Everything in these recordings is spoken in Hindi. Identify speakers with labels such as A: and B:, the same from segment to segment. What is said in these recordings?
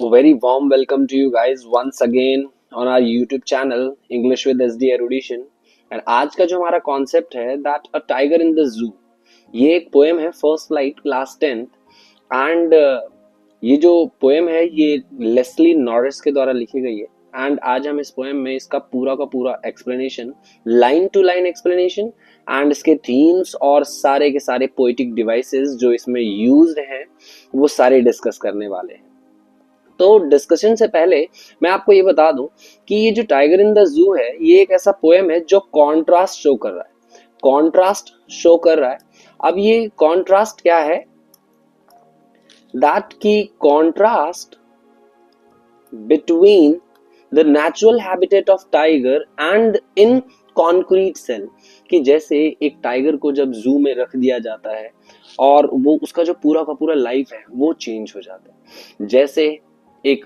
A: Very warm welcome to you guys once again on our YouTube channel English with SD Erudition. And आज का जो हमारा कॉन्सेप्ट है that a tiger in the zoo, ये एक पोएम है first flight class 10th and ये जो पोएम है ये लेस्ली नॉरिस के द्वारा लिखी गई है। एंड आज हम इस पोएम में इसका पूरा का पूरा explanation, line to line explanation and इसके थीम्स और सारे के सारे पोएटिक डिवाइसेस जो इसमें यूज्ड हैं वो सारे डिस्कस करने वाले हैं। तो डिस्कशन से पहले मैं आपको ये बता दूं कि ये जो टाइगर इन द जू है ये एक ऐसा पोएम है जो कॉन्ट्रास्ट शो कर रहा है। कॉन्ट्रास्ट शो कर रहा है। अब ये कॉन्ट्रास्ट क्या है? दैट की contrast between the natural habitat of tiger and in concrete cell, कि जैसे एक टाइगर को जब जू में रख दिया जाता है और वो उसका जो पूरा का पूरा लाइफ है वो चेंज हो जाता है। जैसे एक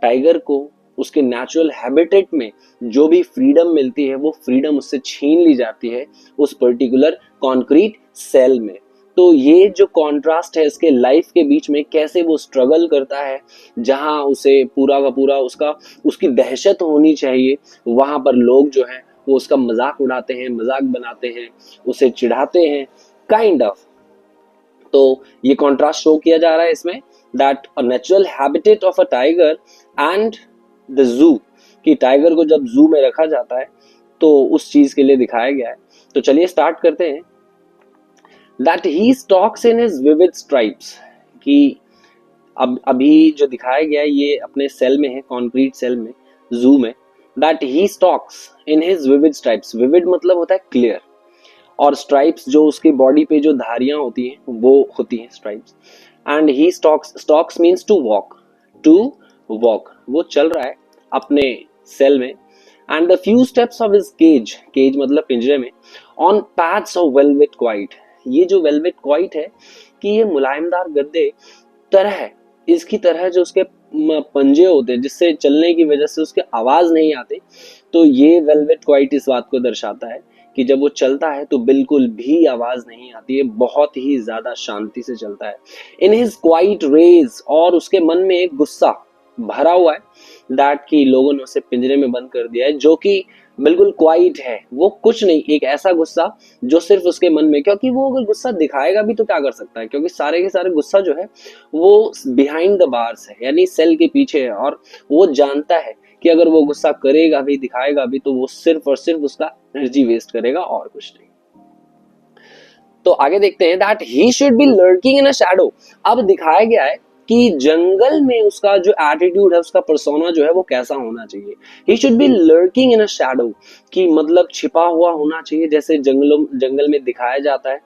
A: टाइगर को उसके नेचुरल हैबिटेट में जो भी फ्रीडम मिलती है वो फ्रीडम उससे छीन ली जाती है उस पर्टिकुलर कॉन्क्रीट सेल में। तो ये जो कॉन्ट्रास्ट है इसके लाइफ के बीच में, कैसे वो स्ट्रगल करता है, जहां उसे पूरा का पूरा उसकी दहशत होनी चाहिए, वहां पर लोग जो हैं वो उसका मजाक उड़ाते हैं, मजाक बनाते हैं, उसे चिढ़ाते हैं काइंड ऑफ। तो ये कॉन्ट्रास्ट शो किया जा रहा है इसमें, that a natural habitat of a tiger and the zoo, कि टाइगर को जब जू में रखा जाता है तो उस चीज के लिए दिखाया गया है। तो चलिए स्टार्ट करते हैं। That he stalks in his vivid stripes, कि अब अभी जो दिखाया गया है ये अपने सेल में है, कॉन्क्रीट सेल में, जू में। That he stalks in his vivid stripes, vivid मतलब होता है क्लियर, और स्ट्राइप्स जो उसकी बॉडी पे जो धारियां होती हैं वो होती हैं stripes. And he stalks means to walk, वो चल रहा है अपने सेल में। And the few steps of his cage मतलब पिंजरे में, on paths of velvet quiet, ये जो वेलवेट क्वाइट है कि ये मुलायमदार गद्दे तरह, इसकी तरह जो उसके पंजे होते हैं जिससे चलने की वजह से उसके आवाज नहीं आते, तो ये वेलवेट क्वाइट इस बात को दर्शाता है कि जब वो चलता है तो बिल्कुल भी आवाज नहीं आती है, बहुत ही ज्यादा शांति से चलता है। इन हिज क्वाइट रेज, और उसके मन में एक गुस्सा भरा हुआ है, दैट की लोगों ने उसे पिंजरे में बंद कर दिया है, जो कि बिल्कुल क्वाइट है, वो कुछ नहीं, एक ऐसा गुस्सा जो सिर्फ उसके मन में, क्योंकि वो अगर गुस्सा दिखाएगा भी तो क्या कर सकता है, क्योंकि सारे के सारे गुस्सा जो है वो बिहाइंड द बार्स है, यानी सेल के पीछे है, और वो जानता है कि अगर वो गुस्सा करेगा भी, दिखाएगा भी, तो वो सिर्फ और सिर्फ उसका एनर्जी वेस्ट करेगा और कुछ नहीं। तो आगे देखते हैं that he should be lurking in a shadow. अब दिखाया गया है कि जंगल में उसका जो एटीट्यूड है, उसका पर्सोना जो है वो कैसा होना चाहिए। He should be lurking in a shadow, कि मतलब छिपा हुआ होना चाहिए, जैसे जंगल में दिखाया जाता है।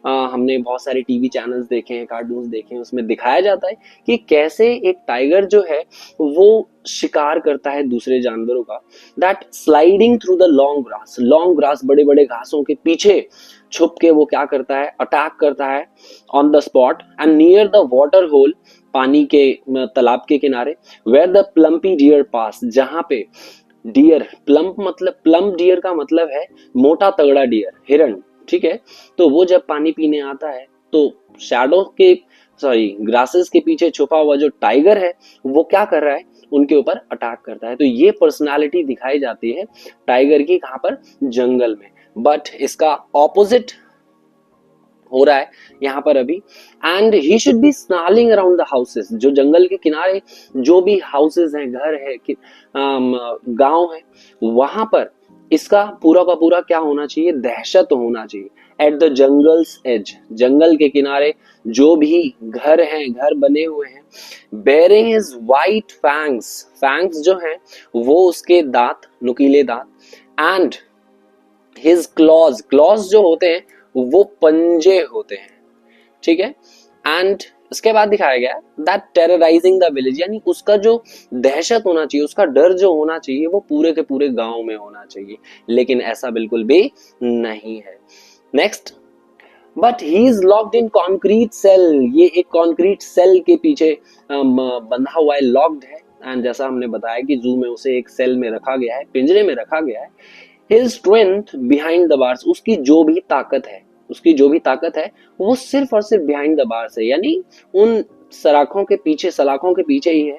A: हमने बहुत सारे टीवी चैनल्स देखे हैं, कार्टून्स देखे हैं, उसमें दिखाया जाता है कि कैसे एक टाइगर जो है वो शिकार करता है दूसरे जानवरों का। That sliding through the long grass, बड़े बड़े घासों के पीछे छुप के वो क्या करता है, अटैक करता है on the spot and near the water hole, पानी के तालाब के किनारे, where the plumpy deer pass, जहां पे डियर, प्लम्प डियर का मतलब है मोटा तगड़ा डियर, हिरण, ठीक है। तो वो जब पानी पीने आता है तो शैडो के ग्रासेस के पीछे छुपा हुआ जो टाइगर है वो क्या कर रहा है, उनके ऊपर अटैक करता है। तो ये पर्सनालिटी दिखाई जाती है टाइगर की, कहां पर, जंगल में। बट इसका ऑपोजिट हो रहा है यहाँ पर अभी। And he should be snarling around the houses, जो जंगल के किनारे जो भी हाउसेस हैं, घर है, गांव है, वहां पर इसका पूरा का पूरा क्या होना चाहिए, दहशत होना चाहिए। एट द जंगल्स एज, जंगल के किनारे जो भी घर हैं, घर बने हुए हैं, बेयरिंग हिज वाइट फैंग्स जो हैं वो उसके दांत, नुकीले दांत, एंड हिज क्लॉज जो होते हैं वो पंजे होते हैं, ठीक है। एंड इसके बाद दिखाया गया दैट टेरराइजिंग द विलेज, यानी उसका जो दहशत होना चाहिए, उसका डर जो होना चाहिए वो पूरे के पूरे गांव में होना चाहिए, लेकिन ऐसा बिल्कुल भी नहीं है। Next, but he is locked in concrete cell, ये एक कॉन्क्रीट सेल के पीछे बंधा हुआ है, लॉक्ड है। एंड जैसा हमने बताया कि जू में उसे एक सेल में रखा गया है, पिंजरे में रखा गया है। His strength behind the bars, उसकी जो भी ताकत है वो सिर्फ और सिर्फ बिहाइंड द बार्स है, यानी उन सलाखों के पीछे ही है,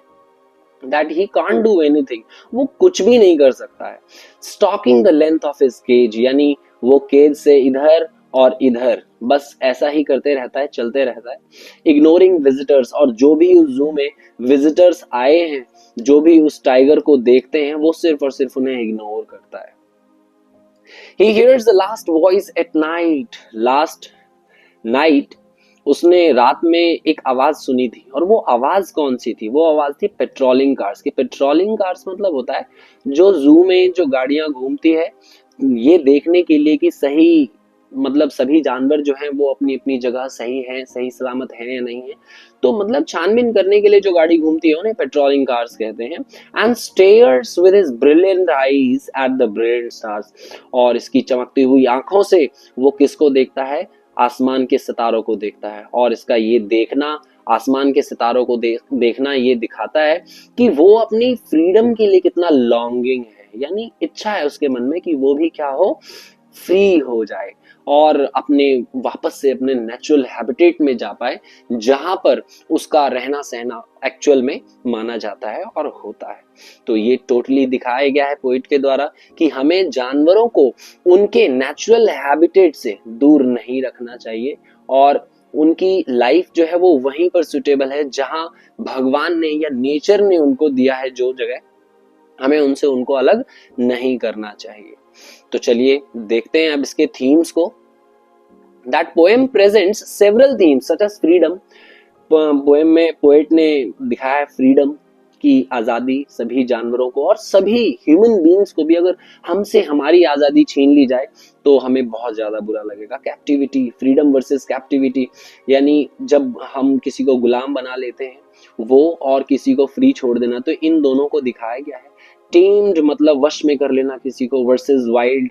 A: that he can't do anything, वो कुछ भी नहीं कर सकता है. Stalking the length of his cage, यानी वो केज से इधर और इधर बस ऐसा ही करते रहता है, चलते रहता है. Ignoring visitors, और जो भी उस जू में विजिटर्स आए हैं, जो भी उस टाइगर को देखते हैं, वो सिर्फ और सिर्फ उन्हें इग्नोर करता है. He hears the last voice at night. Last night उसने रात में एक आवाज सुनी थी, और वो आवाज कौन सी थी? वो आवाज थी पेट्रोलिंग कार्स की. पेट्रोलिंग कार्स मतलब होता है जो जू में जो गाड़ियां घूमती है ये देखने के लिए कि सही, मतलब सभी जानवर जो हैं वो अपनी अपनी जगह सही हैं, सही सलामत हैं या नहीं है. तो मतलब छानबीन करने के लिए जो गाड़ी घूमती है उन्हें पेट्रोलिंग कार्स कहते हैं. And stairs with his brilliant eyes at the brilliant stars, और इसकी चमकती हुई आंखों से वो किसको देखता है? आसमान के सितारों को देखता है. और इसका ये देखना, आसमान के सितारों को देखना ये दिखाता है कि वो अपनी फ्रीडम के लिए कितना लॉन्गिंग है, यानी इच्छा है उसके मन में कि वो भी क्या हो, फ्री हो जाए और अपने वापस से अपने नेचुरल हैबिटेट में जा पाए, जहां पर उसका रहना सहना एक्चुअल में माना जाता है और होता है. तो ये टोटली दिखाया गया है पोइट के द्वारा कि हमें जानवरों को उनके नेचुरल हैबिटेट से दूर नहीं रखना चाहिए, और उनकी लाइफ जो है वो वहीं पर सुटेबल है जहां भगवान ने या नेचर ने उनको दिया है जो जगह, हमें उनसे उनको अलग नहीं करना चाहिए. तो चलिए देखते हैं अब इसके थीम्स को. That poem presents several themes such as freedom. Poem में पोएट ने दिखाया है फ्रीडम की, आजादी सभी जानवरों को और सभी ह्यूमन बीइंग्स को भी. अगर हमसे हमारी आजादी छीन ली जाए तो हमें बहुत ज्यादा बुरा लगेगा. कैप्टिविटी, फ्रीडम वर्सेस कैप्टिविटी, यानी जब हम किसी को गुलाम बना लेते हैं वो और किसी को फ्री छोड़ देना, तो इन दोनों को दिखाया गया है. टेम्ड मतलब वश में कर लेना किसी को, वर्सेस वाइल्ड,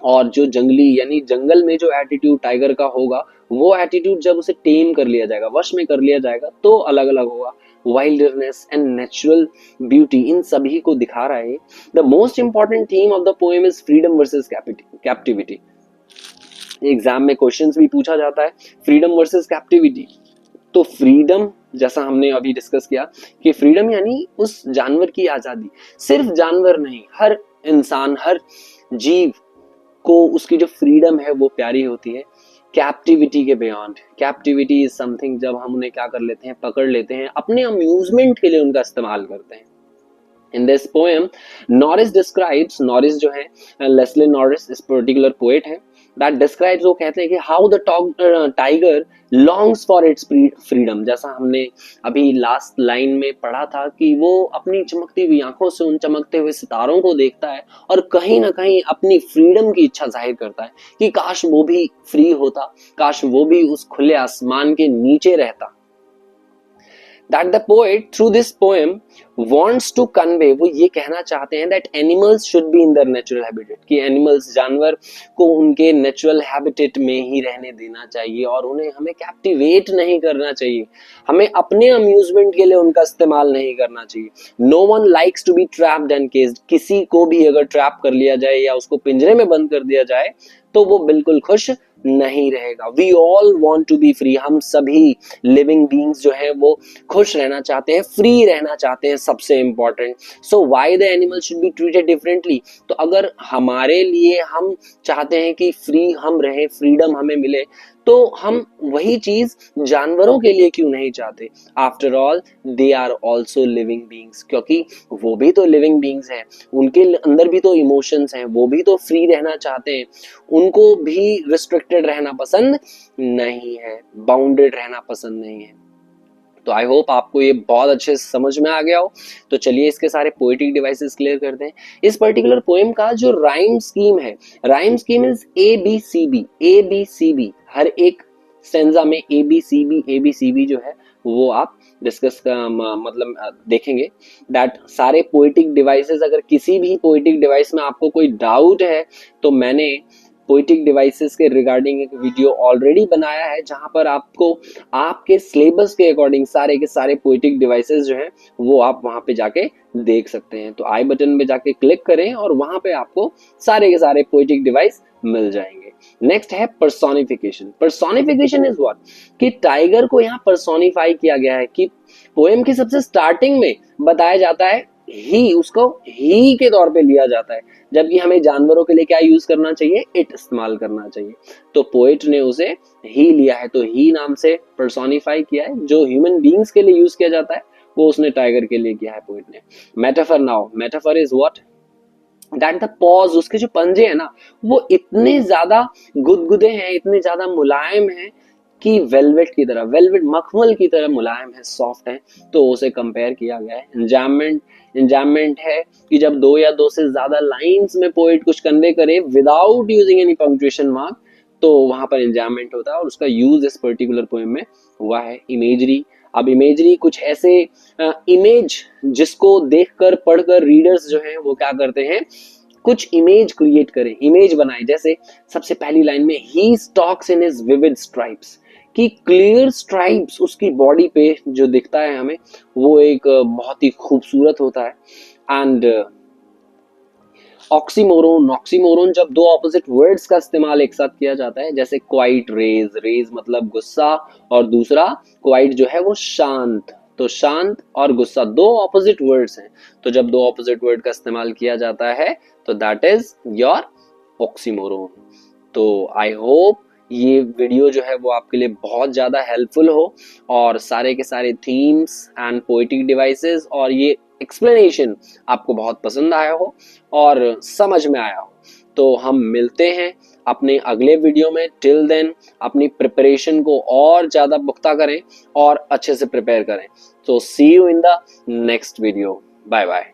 A: और जो जंगली यानी जंगल में जो एटीट्यूड टाइगर का होगा वो एटीट्यूड जब उसे टेम कर लिया जाएगा, वश में कर लिया जाएगा, तो अलग अलग होगा. वाइल्डनेस एंड नेचुरल ब्यूटी, इन सभी को दिखा रहा है. The most important theme of the poem is freedom versus captivity. Exam में क्वेश्चंस भी पूछा जाता है फ्रीडम वर्सेस कैप्टिविटी. तो फ्रीडम, जैसा हमने अभी डिस्कस किया कि फ्रीडम यानी उस जानवर की आजादी. सिर्फ जानवर नहीं, हर इंसान, हर जीव को उसकी जो फ्रीडम है वो प्यारी होती है. कैप्टिविटी के बियॉन्ड, कैप्टिविटी इज समथिंग जब हम उन्हें क्या कर लेते हैं, पकड़ लेते हैं, अपने अम्यूजमेंट के लिए उनका इस्तेमाल करते हैं. In this poem, Norris describes, Norris जो है लेस्ले नॉरिस इस पर्टिकुलर पोएट है, that describes, वो कहते हैं कि how the tiger longs for its freedom. जैसा हमने अभी लास्ट लाइन में पढ़ा था कि वो अपनी चमकती हुई आंखों से उन चमकते हुए सितारों को देखता है और कहीं ना कहीं अपनी फ्रीडम की इच्छा जाहिर करता है कि काश वो भी फ्री होता, काश वो भी उस खुले आसमान के नीचे रहता. That the poet through this poem wants to convey, वो ये कहना चाहते हैं that animals should be in their natural habitat, कि animals, जानवर को उनके natural habitat में ही रहने देना चाहिए और उन्हें हमें captivate नहीं करना चाहिए, हमें अपने amusement के लिए उनका इस्तेमाल नहीं करना चाहिए. No one likes to be trapped and caged. किसी को भी अगर ट्रैप कर लिया जाए या उसको पिंजरे में बंद कर दिया जाए तो वो बिल्कुल खुश नहीं रहेगा. We all want to be free. हम सभी लिविंग बींग्स जो है वो खुश रहना चाहते हैं, फ्री रहना चाहते हैं, सबसे important. So why the animal should be treated differently. तो अगर हमारे लिए हम चाहते हैं कि फ्री हम रहे, फ्रीडम हमें मिले, तो हम वही चीज जानवरों के लिए क्यों नहीं चाहते. After all they are also living beings, क्योंकि वो भी तो लिविंग बींग्स हैं, उनके अंदर भी तो इमोशंस हैं, वो भी तो फ्री रहना चाहते हैं, उनको भी रिस्ट्रिक्टेड रहना पसंद नहीं है, बाउंडेड रहना पसंद नहीं है. तो आई होप आपको ये बहुत अच्छे से समझ में आ गया हो. तो चलिए इसके सारे पोएटिक डिवाइसेस क्लियर करते हैं. इस पर्टिकुलर पोएम का जो राइम स्कीम है, rhyme scheme is ABCB. ABCB, हर एक स्टेंजा में ABCB जो है वो आप डिस्कस मतलब देखेंगे. दैट सारे पोएटिक डिवाइसेस, अगर किसी भी पोएटिक डिवाइस में आपको कोई डाउट है तो मैंने पोएटिक डिवाइसेस के रिगार्डिंग एक वीडियो ऑलरेडी बनाया है जहां पर आपको आपके सिलेबस के अकॉर्डिंग सारे के सारे पोएटिक डिवाइसेस जो हैं वो आप वहां पे जाके देख सकते हैं. तो आई बटन पे जाके क्लिक करें और वहां पे आपको सारे के सारे पोएटिक डिवाइस मिल जाएंगे. नेक्स्ट है पर्सोनिफिकेशन. पर्सोनिफिकेशन इज व्हाट, कि टाइगर को यहाँ पर्सोनिफाई किया गया है, कि पोएम की सबसे स्टार्टिंग में बताया जाता है ही, उसको ही के तौर पे लिया जाता है, जबकि हमें जानवरों के लिए क्या यूज करना चाहिए, इट इस्तेमाल करना चाहिए। तो पोएट ने उसे ही लिया है, तो ही नाम से पर्सोनिफाई किया है। जो ह्यूमन बींग्स के लिए यूज किया जाता है वो उसने टाइगर के लिए किया है पोएट ने। Metaphor now, metaphor is what, that the pause, उसके जो पंजे हैं ना वो इतने ज्यादा गुदगुदे हैं, इतने ज्यादा मुलायम हैं कि वेलवेट की तरह, वेलवेट मखमल की तरह मुलायम है, सॉफ्ट है। तो उसे कंपेयर किया गया है। इंजाममेंट, इंजाममेंट है कि जब दो या दो से ज्यादा लाइंस में पोएट कुछ कन्वे करे without using any punctuation mark, तो वहां पर इंजाममेंट होता है, और उसका यूज इस पर्टिकुलर पोएम में हुआ है। इमेजरी, अब इमेजरी कुछ ऐसे इमेज जिसको देखकर पढ़कर रीडर्स जो हैं वो क्या करते हैं, कुछ इमेज क्रिएट करें, इमेज बनाए। जैसे सबसे पहली लाइन में ही stalks in his vivid stripes, कि क्लियर स्ट्राइप्स उसकी बॉडी पे जो दिखता है हमें वो एक बहुत ही खूबसूरत होता है। एंड ऑक्सीमोरोन, ऑक्सीमोरोन जब दो ऑपोजिट वर्ड्स का इस्तेमाल एक साथ किया जाता है, जैसे क्वाइट रेज, रेज मतलब गुस्सा, और दूसरा क्वाइट जो है वो शांत, तो शांत और गुस्सा दो ऑपोजिट वर्ड्स हैं, तो जब दो ऑपोजिट वर्ड का इस्तेमाल किया जाता है तो दैट इज योर ऑक्सीमोरोन। तो आई होप ये वीडियो जो है वो आपके लिए बहुत ज़्यादा हेल्पफुल हो, और सारे के सारे थीम्स एंड पोएटिक डिवाइसेस और ये एक्सप्लेनेशन आपको बहुत पसंद आया हो और समझ में आया हो। तो हम मिलते हैं अपने अगले वीडियो में। टिल देन अपनी प्रिपरेशन को और ज़्यादा पुख्ता करें और अच्छे से प्रिपेयर करें। तो see you in the next video. Bye bye.